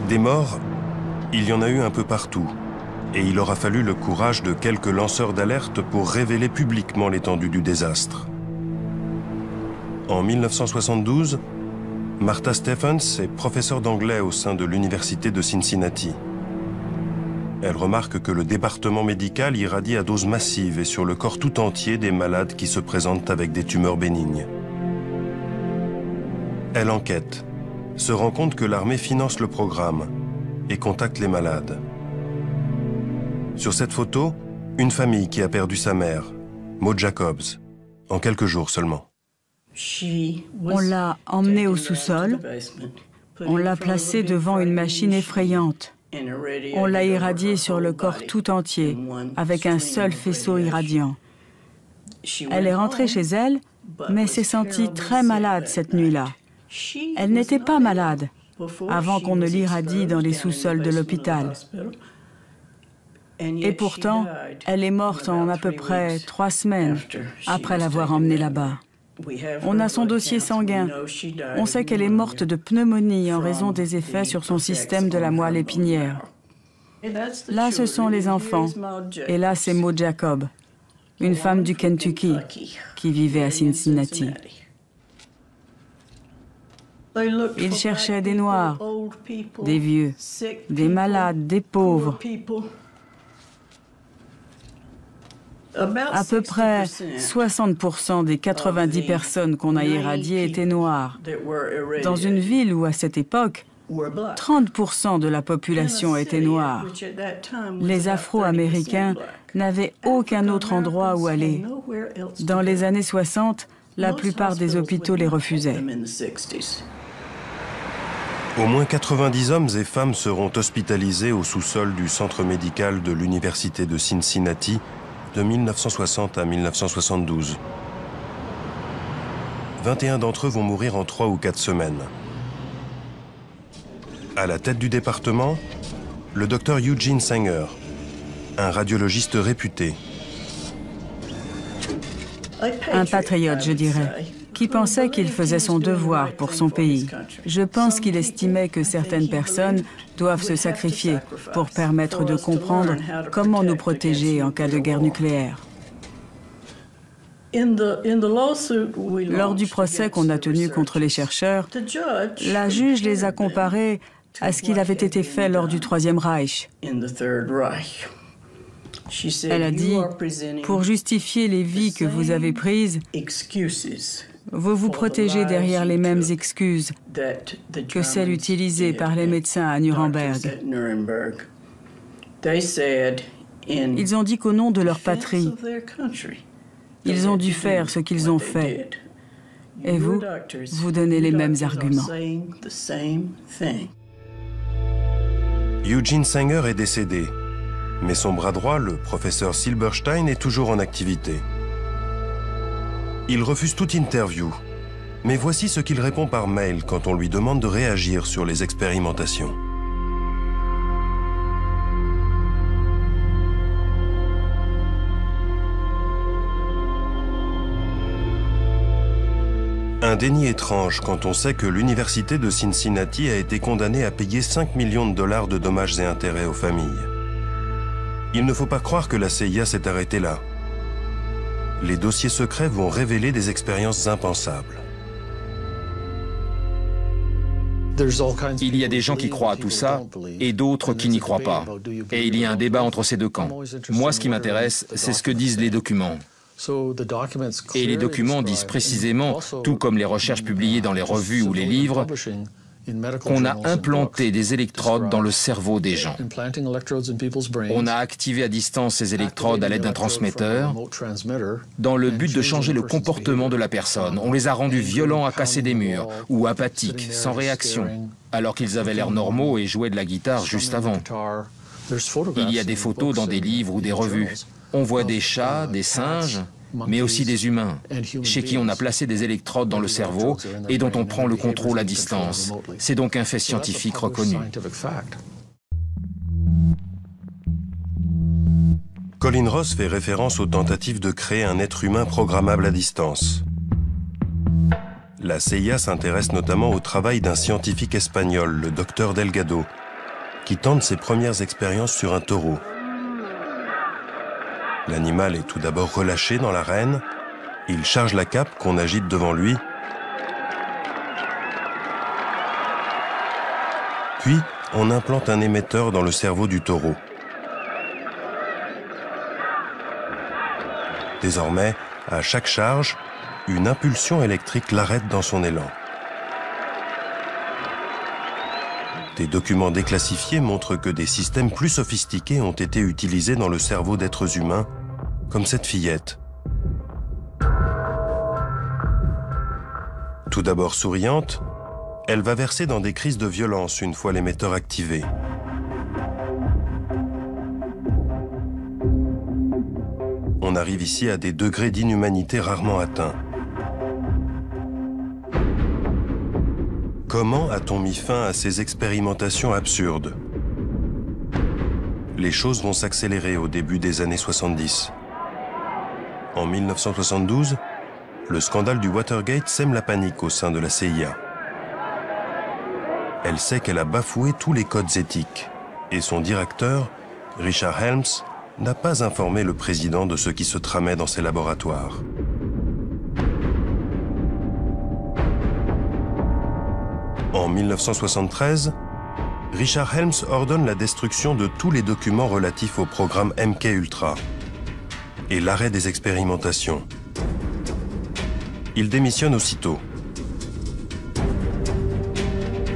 Des morts, il y en a eu un peu partout. Et il aura fallu le courage de quelques lanceurs d'alerte pour révéler publiquement l'étendue du désastre. En 1972, Martha Stephens est professeure d'anglais au sein de l'université de Cincinnati. Elle remarque que le département médical irradie à doses massives et sur le corps tout entier des malades qui se présentent avec des tumeurs bénignes. Elle enquête, se rend compte que l'armée finance le programme et contacte les malades. Sur cette photo, une famille qui a perdu sa mère, Maud Jacobs, en quelques jours seulement. On l'a emmenée au sous-sol, on l'a placée devant une machine effrayante. On l'a irradiée sur le corps tout entier, avec un seul faisceau irradiant. Elle est rentrée chez elle, mais s'est sentie très malade cette nuit-là. Elle n'était pas malade avant qu'on ne l'irradie dans les sous-sols de l'hôpital. Et pourtant, elle est morte en à peu près 3 semaines après l'avoir emmenée là-bas. On a son dossier sanguin. On sait qu'elle est morte de pneumonie en raison des effets sur son système de la moelle épinière. Là, ce sont les enfants. Et là, c'est Maud Jacob, une femme du Kentucky qui vivait à Cincinnati. Ils cherchaient des Noirs, des vieux, des malades, des pauvres. À peu près 60% des 90 personnes qu'on a irradiées étaient noires. Dans une ville où, à cette époque, 30% de la population était noire. Les Afro-Américains n'avaient aucun autre endroit où aller. Dans les années 60, la plupart des hôpitaux les refusaient. Au moins 90 hommes et femmes seront hospitalisés au sous-sol du centre médical de l'université de Cincinnati de 1960 à 1972. 21 d'entre eux vont mourir en 3 ou 4 semaines. À la tête du département, le docteur Eugene Sanger, un radiologiste réputé. Un patriote, je dirais, qui pensait qu'il faisait son devoir pour son pays. Je pense qu'il estimait que certaines personnes doivent se sacrifier pour permettre de comprendre comment nous protéger en cas de guerre nucléaire. Lors du procès qu'on a tenu contre les chercheurs, la juge les a comparés à ce qu'il avait été fait lors du Troisième Reich. Elle a dit, pour justifier les vies que vous avez prises, vous vous protégez derrière les mêmes excuses que celles utilisées par les médecins à Nuremberg. Ils ont dit qu'au nom de leur patrie, ils ont dû faire ce qu'ils ont fait. Et vous, vous donnez les mêmes arguments. Eugene Sanger est décédé, mais son bras droit, le professeur Silberstein, est toujours en activité. Il refuse toute interview, mais voici ce qu'il répond par mail quand on lui demande de réagir sur les expérimentations. Un déni étrange quand on sait que l'université de Cincinnati a été condamnée à payer 5 millions de dollars de dommages et intérêts aux familles. Il ne faut pas croire que la CIA s'est arrêtée là. Les dossiers secrets vont révéler des expériences impensables. Il y a des gens qui croient à tout ça et d'autres qui n'y croient pas. Et il y a un débat entre ces deux camps. Moi, ce qui m'intéresse, c'est ce que disent les documents. Et les documents disent précisément, tout comme les recherches publiées dans les revues ou les livres, qu'on a implanté des électrodes dans le cerveau des gens. On a activé à distance ces électrodes à l'aide d'un transmetteur dans le but de changer le comportement de la personne. On les a rendus violents à casser des murs ou apathiques, sans réaction, alors qu'ils avaient l'air normaux et jouaient de la guitare juste avant. Il y a des photos dans des livres ou des revues. On voit des chats, des singes, mais aussi des humains, chez qui on a placé des électrodes dans le cerveau et dont on prend le contrôle à distance. C'est donc un fait scientifique reconnu. Colin Ross fait référence aux tentatives de créer un être humain programmable à distance. La CIA s'intéresse notamment au travail d'un scientifique espagnol, le docteur Delgado, qui tente ses premières expériences sur un taureau. L'animal est tout d'abord relâché dans l'arène, il charge la cape qu'on agite devant lui, puis on implante un émetteur dans le cerveau du taureau. Désormais, à chaque charge, une impulsion électrique l'arrête dans son élan. Des documents déclassifiés montrent que des systèmes plus sophistiqués ont été utilisés dans le cerveau d'êtres humains, comme cette fillette. Tout d'abord souriante, elle va verser dans des crises de violence une fois l'émetteur activé. On arrive ici à des degrés d'inhumanité rarement atteints. Comment a-t-on mis fin à ces expérimentations absurdes? Les choses vont s'accélérer au début des années 70. En 1972, le scandale du Watergate sème la panique au sein de la CIA. Elle sait qu'elle a bafoué tous les codes éthiques et son directeur, Richard Helms, n'a pas informé le président de ce qui se tramait dans ses laboratoires. En 1973, Richard Helms ordonne la destruction de tous les documents relatifs au programme MK-Ultra et l'arrêt des expérimentations. Il démissionne aussitôt.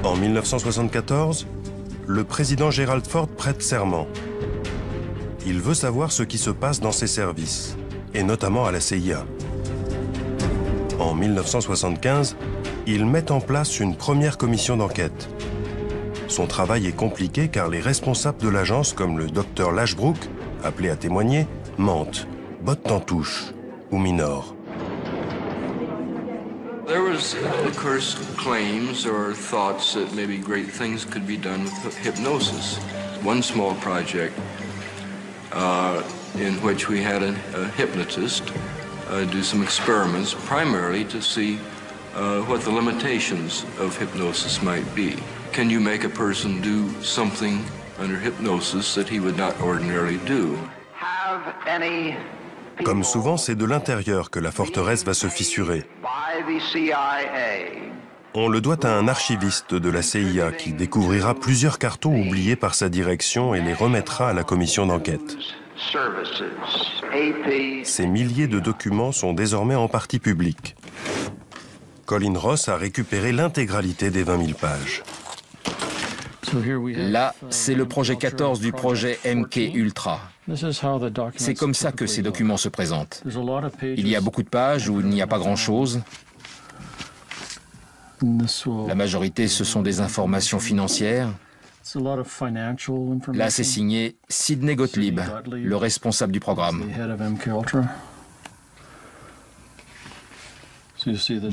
En 1974, le président Gerald Ford prête serment. Il veut savoir ce qui se passe dans ses services, et notamment à la CIA. En 1975, il met en place une première commission d'enquête. Son travail est compliqué car les responsables de l'agence, comme le docteur Lashbrook, appelé à témoigner, mentent, bottent en touche ou minorent. There was, of course, claims or thoughts that maybe great things could be done with hypnosis. One small project in which we had a hypnotist do some experiments, primarily to see what the limitations of hypnosis might be. Can you make a person do something under hypnosis that he would not ordinarily do? Comme souvent, c'est de l'intérieur que la forteresse va se fissurer. On le doit à un archiviste de la CIA qui découvrira plusieurs cartons oubliés par sa direction et les remettra à la commission d'enquête. Ces milliers de documents sont désormais en partie publics. Colin Ross a récupéré l'intégralité des 20 000 pages. Là, c'est le projet 14 du projet MK-Ultra. C'est comme ça que ces documents se présentent. Il y a beaucoup de pages où il n'y a pas grand-chose. La majorité, ce sont des informations financières. Là, c'est signé Sidney Gottlieb, le responsable du programme.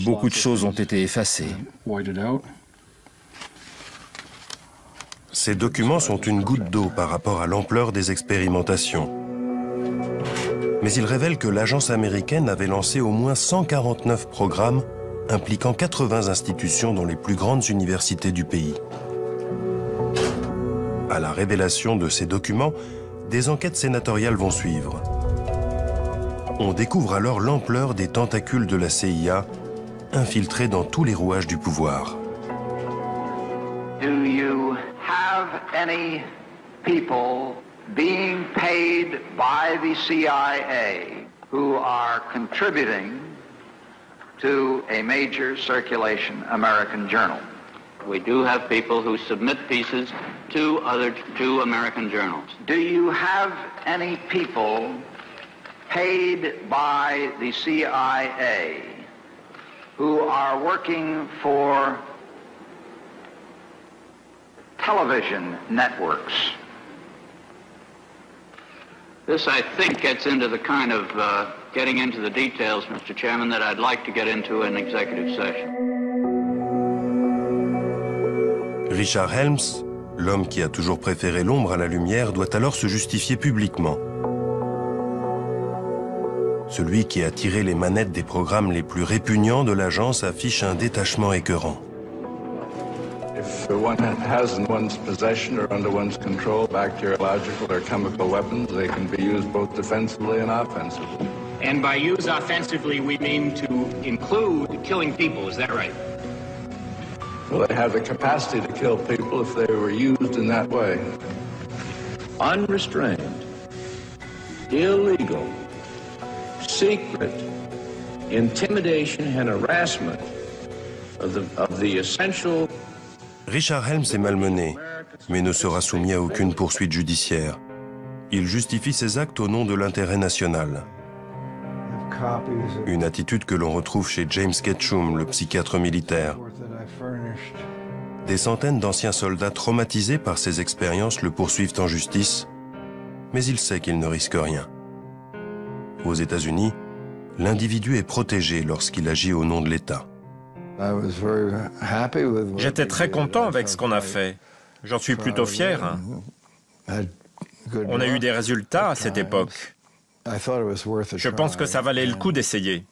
Beaucoup de choses ont été effacées. Ces documents sont une goutte d'eau par rapport à l'ampleur des expérimentations. Mais ils révèlent que l'agence américaine avait lancé au moins 149 programmes impliquant 80 institutions dans les plus grandes universités du pays. À la révélation de ces documents, des enquêtes sénatoriales vont suivre. On découvre alors l'ampleur des tentacules de la CIA, infiltrés dans tous les rouages du pouvoir. Do you have any people being paid by the CIA who are contributing to a major circulation American journal? We do have people who submit pieces to two American journals. Do you have any people paid by the CIA who are working for television networks? This, I think, gets into the kind of getting into the details, Mr. Chairman, that I'd like to get into in executive session. Richard Helms, l'homme qui a toujours préféré l'ombre à la lumière, doit alors se justifier publiquement. Celui qui a tiré les manettes des programmes les plus répugnants de l'agence affiche un détachement écœurant. If one has in one's possession or under one's control bacteriological or chemical weapons, they can be used both defensively and offensively. And by use offensively, we mean to include killing people, is that right? Well, they have the capacity to kill people if they were used in that way. Unrestrained, illegal, secret intimidation and harassment of the essential. Richard Helms est malmené, mais ne sera soumis à aucune poursuite judiciaire. Il justifie ses actes au nom de l'intérêt national. Une attitude que l'on retrouve chez James Ketchum, le psychiatre militaire. Des centaines d'anciens soldats traumatisés par ces expériences le poursuivent en justice, mais il sait qu'il ne risque rien. Aux États-Unis, l'individu est protégé lorsqu'il agit au nom de l'État. J'étais très content avec ce qu'on a fait. J'en suis plutôt fier. On a eu des résultats à cette époque. Je pense que ça valait le coup d'essayer.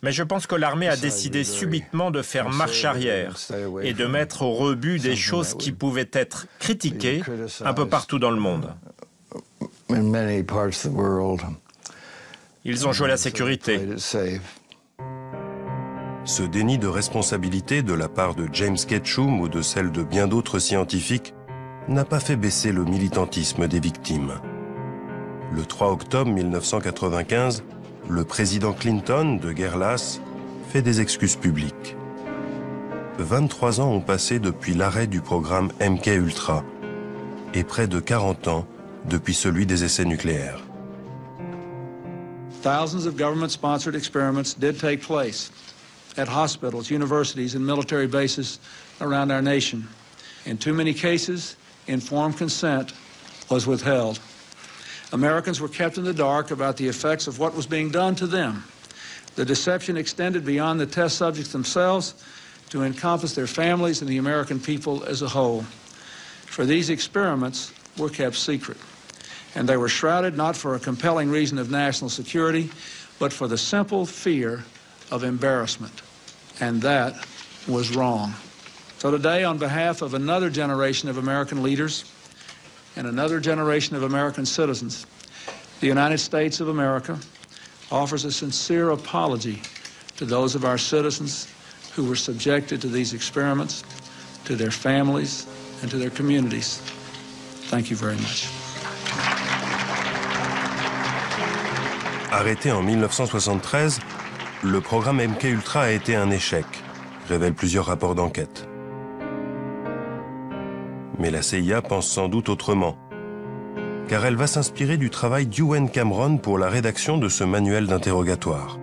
Mais je pense que l'armée a décidé subitement de faire marche arrière et de mettre au rebut des choses qui pouvaient être critiquées un peu partout dans le monde. Ils ont joué la sécurité. Ce déni de responsabilité de la part de James Ketchum ou de celle de bien d'autres scientifiques n'a pas fait baisser le militantisme des victimes. Le 3 octobre 1995, le président Clinton, de guerre lasse, fait des excuses publiques. 23 ans ont passé depuis l'arrêt du programme MK-Ultra et près de 40 ans depuis celui des essais nucléaires. Thousands of government-sponsored experiments did take place at hospitals, universities, and military bases around our nation. In too many cases, informed consent was withheld. Americans were kept in the dark about the effects of what was being done to them. The deception extended beyond the test subjects themselves to encompass their families and the American people as a whole. For these experiments were kept secret. And they were shrouded not for a compelling reason of national security, but for the simple fear of embarrassment. And that was wrong. So today, on behalf of another generation of American leaders and another generation of American citizens, the United States of America offers a sincere apology to those of our citizens who were subjected to these experiments, to their families, and to their communities. Thank you very much. Arrêté en 1973, le programme MK-Ultra a été un échec, révèlent plusieurs rapports d'enquête. Mais la CIA pense sans doute autrement, car elle va s'inspirer du travail d'Ewen Cameron pour la rédaction de ce manuel d'interrogatoire.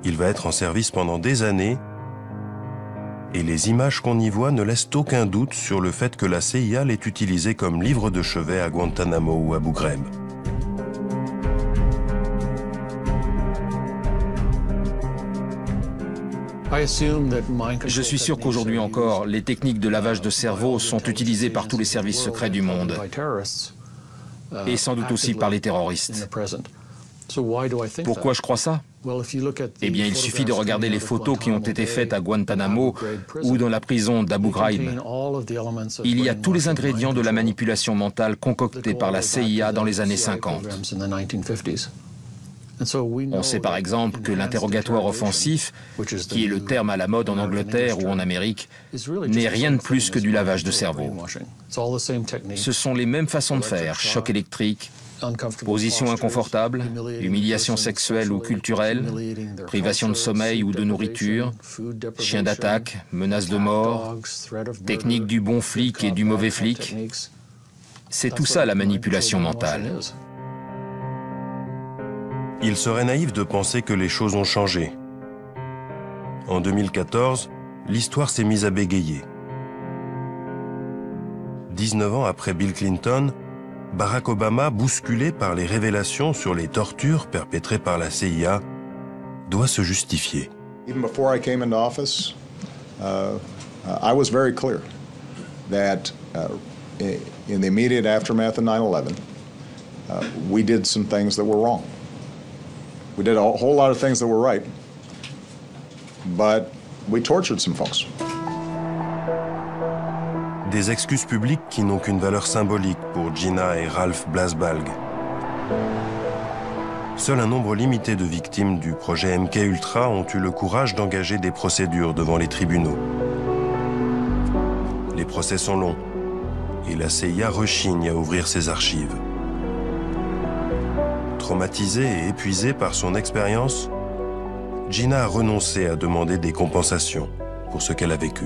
Il va être en service pendant des années, et les images qu'on y voit ne laissent aucun doute sur le fait que la CIA l'ait utilisé comme livre de chevet à Guantanamo ou Abu Ghraib. Je suis sûr qu'aujourd'hui encore, les techniques de lavage de cerveau sont utilisées par tous les services secrets du monde, et sans doute aussi par les terroristes. Pourquoi je crois ça? Eh bien, il suffit de regarder les photos qui ont été faites à Guantanamo ou dans la prison d'Abu Ghraib. Il y a tous les ingrédients de la manipulation mentale concoctée par la CIA dans les années 50. On sait par exemple que l'interrogatoire offensif, qui est le terme à la mode en Angleterre ou en Amérique, n'est rien de plus que du lavage de cerveau. Ce sont les mêmes façons de faire, choc électrique, position inconfortable, humiliation sexuelle ou culturelle, privation de sommeil ou de nourriture, chien d'attaque, menace de mort, technique du bon flic et du mauvais flic. C'est tout ça la manipulation mentale. Il serait naïf de penser que les choses ont changé. En 2014, l'histoire s'est mise à bégayer. 19 ans après Bill Clinton, Barack Obama, bousculé par les révélations sur les tortures perpétrées par la CIA, doit se justifier. Even before I came into office, I was very clear that in the immediate aftermath of 9/11, we did some things that were wrong. We did a whole lot of things that were right, but we tortured some folks. Des excuses publiques qui n'ont qu'une valeur symbolique pour Gina et Ralph Blasbalg. Seul un nombre limité de victimes du projet MK-Ultra ont eu le courage d'engager des procédures devant les tribunaux. Les procès sont longs et la CIA rechigne à ouvrir ses archives. traumatisée et épuisée par son expérience, Gina a renoncé à demander des compensations pour ce qu'elle a vécu.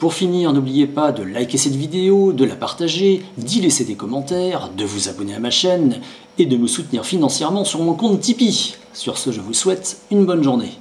Pour finir, n'oubliez pas de liker cette vidéo, de la partager, d'y laisser des commentaires, de vous abonner à ma chaîne et de me soutenir financièrement sur mon compte Tipeee. Sur ce, je vous souhaite une bonne journée.